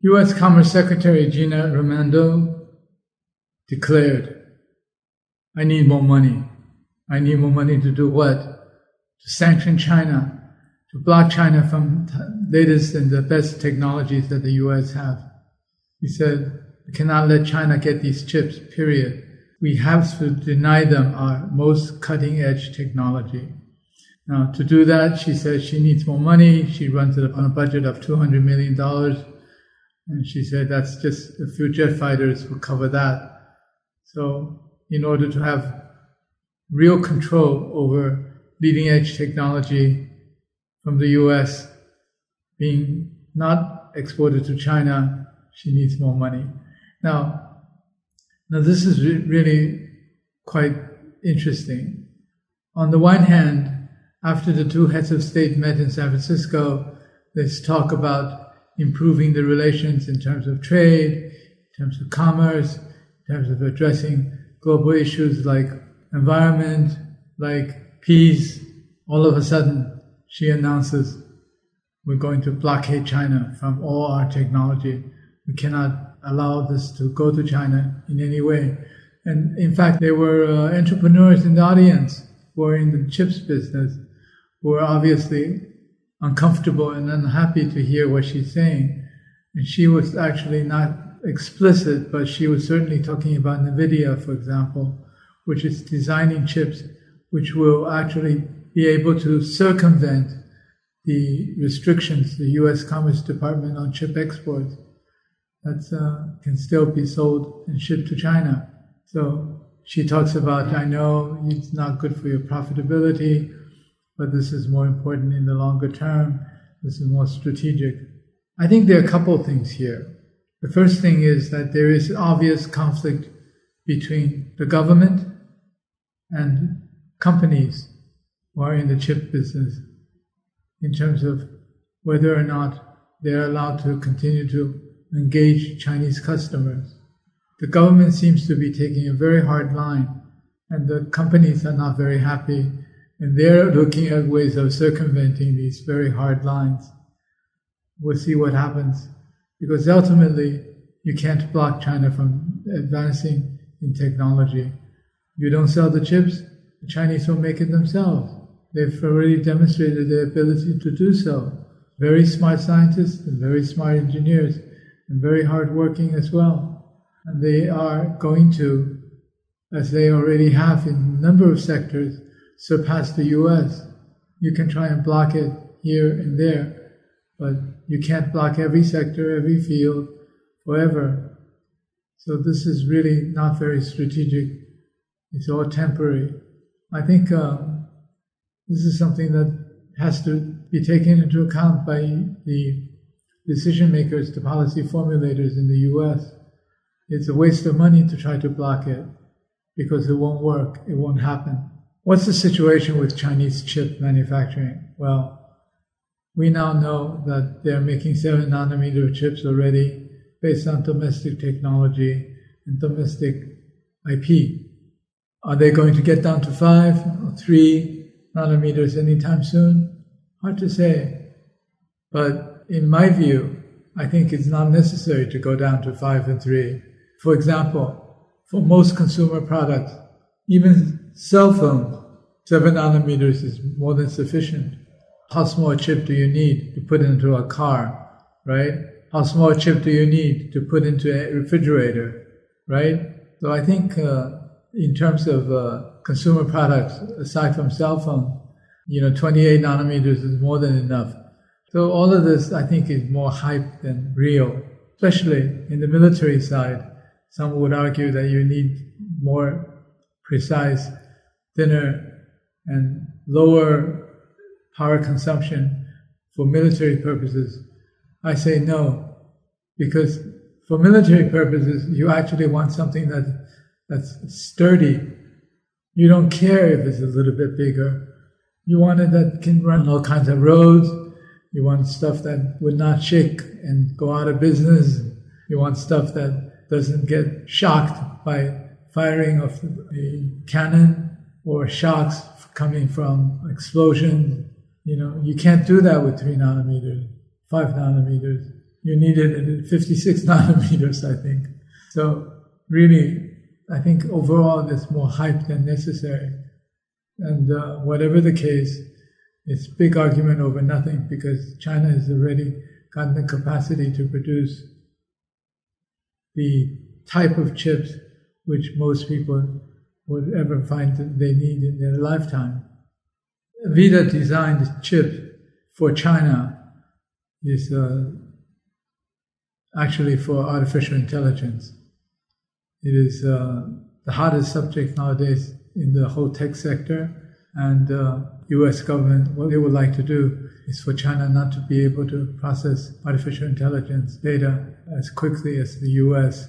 U.S. Commerce Secretary Gina Raimondo declared, I need more money. I need more money to do what? To sanction China, to block China from latest and the best technologies that the U.S. have. He said, we cannot let China get these chips, period. We have to deny them our most cutting-edge technology. Now, to do that, she said she needs more money. She runs it on a budget of $200 million. And she said that's just a few jet fighters will cover that. So in order to have real control over leading-edge technology from the U.S. being not exported to China, she needs more money. Now this is really quite interesting. On the one hand, after the two heads of state met in San Francisco, there's talk about improving the relations in terms of trade, in terms of commerce, in terms of addressing global issues like environment, like peace. All of a sudden, she announces, we're going to blockade China from all our technology. We cannot allow this to go to China in any way. And in fact, there were entrepreneurs in the audience who are in the chips business who were obviously uncomfortable and unhappy to hear what she's saying. And she was actually not explicit, but she was certainly talking about NVIDIA, for example, which is designing chips which will actually be able to circumvent the restrictions, the U.S. Commerce Department on chip exports that can still be sold and shipped to China. So she talks about, I know it's not good for your profitability, but this is more important in the longer term. This is more strategic. I think there are a couple of things here. The first thing is that there is obvious conflict between the government and companies who are in the chip business in terms of whether or not they're allowed to continue to engage Chinese customers. The government seems to be taking a very hard line, and the companies are not very happy, and they're looking at ways of circumventing these very hard lines. We'll see what happens, because ultimately you can't block China from advancing in technology. You don't sell the chips, the Chinese will make it themselves. They've already demonstrated their ability to do so. Very smart scientists and very smart engineers, and very hardworking as well. And they are going to, as they already have in a number of sectors, surpass the U.S. You can try and block it here and there, but you can't block every sector, every field, forever. So this is really not very strategic. It's all temporary. I think this is something that has to be taken into account by the decision makers, the policy formulators in the U.S. It's a waste of money to try to block it because it won't work, it won't happen. What's the situation with Chinese chip manufacturing? Well, we now know that they're making 7-nanometer chips already based on domestic technology and domestic IP. Are they going to get down to 5 or 3 nanometers anytime soon? Hard to say. But in my view, I think it's not necessary to go down to 5 and 3. For example, for most consumer products, even cell phones, 7 nanometers is more than sufficient. How small a chip do you need to put into a car, right? How small a chip do you need to put into a refrigerator, right? So I think in terms of consumer products, aside from cell phones, 28 nanometers is more than enough. So all of this, I think, is more hype than real, especially in the military side. Some would argue that you need more precise, thinner, and lower power consumption for military purposes. I say no, because for military purposes, you actually want something that's sturdy. You don't care if it's a little bit bigger. You want it that can run all kinds of roads. You want stuff that would not shake and go out of business. You want stuff that doesn't get shocked by firing of a cannon or shocks coming from explosions. You can't do that with 3 nanometers, 5 nanometers. you need it at 56 nanometers, I think. So really, I think overall there's more hype than necessary. And whatever the case, it's big argument over nothing, because China has already gotten the capacity to produce the type of chips which most people would ever find that they need in their lifetime. NVIDIA designed a chip for China is actually for artificial intelligence. It is the hottest subject nowadays in the whole tech sector, and U.S. government, what they would like to do is for China not to be able to process artificial intelligence data as quickly as the U.S.,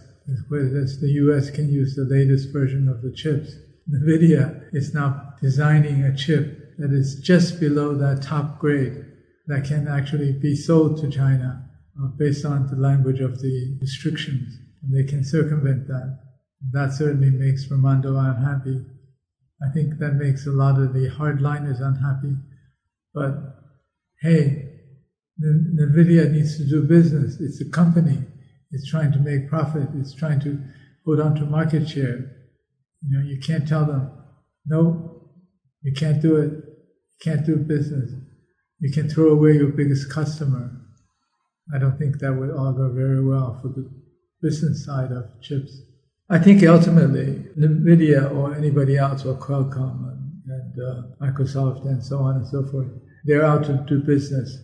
whereas the U.S. can use the latest version of the chips. NVIDIA is now designing a chip that is just below that top grade that can actually be sold to China based on the language of the restrictions. And they can circumvent that. That certainly makes Raimondo unhappy. I think that makes a lot of the hardliners unhappy. But hey, NVIDIA needs to do business. It's a company. It's trying to make profit. It's trying to hold on to market share. You know, you can't tell them, no, you can't do it. You can't do business. You can throw away your biggest customer. I don't think that would augur very well for the business side of chips. I think ultimately, NVIDIA or anybody else, or Qualcomm and Microsoft and so on and so forth, they're out to do business.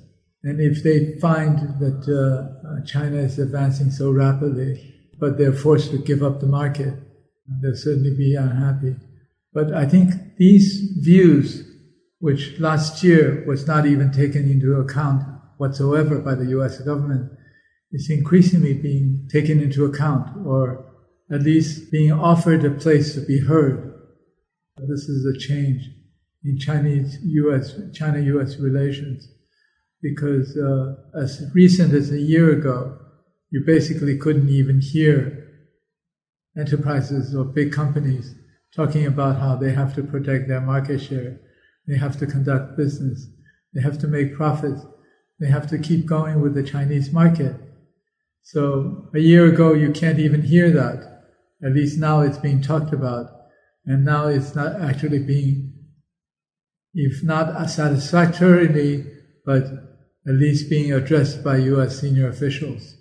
And if they find that China is advancing so rapidly, but they're forced to give up the market, they'll certainly be unhappy. But I think these views, which last year was not even taken into account whatsoever by the U.S. government, is increasingly being taken into account, or at least being offered a place to be heard. This is a change in China-U.S. relations, because as recent as a year ago, you basically couldn't even hear enterprises or big companies talking about how they have to protect their market share, they have to conduct business, they have to make profits, they have to keep going with the Chinese market. So a year ago, you can't even hear that. At least now it's being talked about. And now it's not actually being, if not satisfactorily, but at least being addressed by U.S. senior officials.